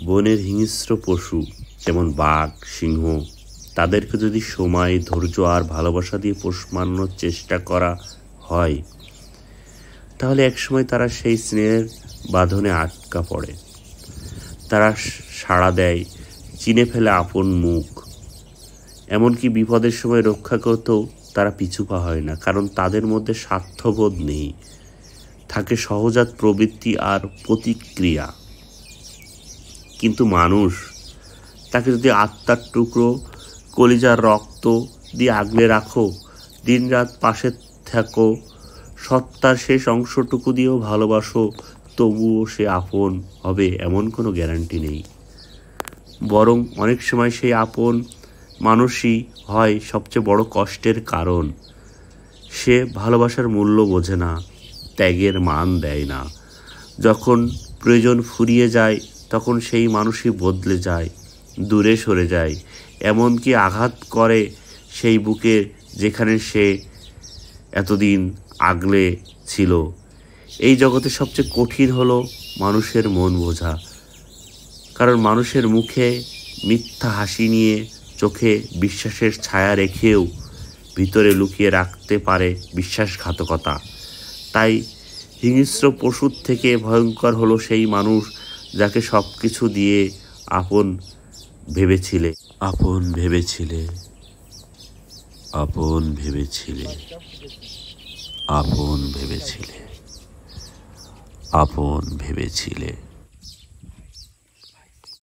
বনের হিংস্র পশু যেমন বাঘ, সিংহ, তাদেরকে যদি সময়, ধৈর্য আর ভালোবাসা দিয়ে পোষ মানানোর চেষ্টা করা হয়, তাহলে একসময় তারা সেই স্নেহের বাঁধনে আটকা পড়ে। তারা সাড়া দেয়, চিনে ফেলে আপন মুখ। এমনকি বিপদের সময় রক্ষা করতেও তারা পিছু পা হয় না, কারণ তাদের মধ্যে স্বার্থবোধ নেই, থাকে সহজাত প্রবৃত্তি আর প্রতিক্রিয়া। কিন্তু মানুষ, তাকে যদি আত্মার টুকরো, কলিজার রক্ত দিয়ে আগলে রাখো, দিনরাত পাশে থাকো, সত্তার শেষ অংশটুকু দিয়েও ভালোবাসো, তবুও সে আপন হবে এমন কোনো গ্যারান্টি নেই। বরং অনেক সময় সেই আপন মানুষই হয় সবচেয়ে বড় কষ্টের কারণ। সে ভালোবাসার মূল্য বোঝে না, ত্যাগের মান দেয় না। যখন প্রয়োজন ফুরিয়ে যায়, তখন সেই মানুষই বদলে যায়, দূরে সরে যায়, এমনকি আঘাত করে সেই বুকে যেখানে সে এতদিন আগলে ছিল। এই জগতে সবচেয়ে কঠিন হলো মানুষের মন বোঝা, কারণ মানুষের মুখে মিথ্যা হাসি নিয়ে, চোখে বিশ্বাসের ছায়া রেখেও ভিতরে লুকিয়ে রাখতে পারে বিশ্বাসঘাতকতা। তাই হিংস্র পশুর থেকে ভয়ঙ্কর হলো সেই মানুষ যাকে সব কিছু দিয়ে আপন ভেবেছিলে, আপন ভেবেছিলে, আপন ভেবেছিলে, আপন ভেবেছিলে, আপন ভেবেছিলে।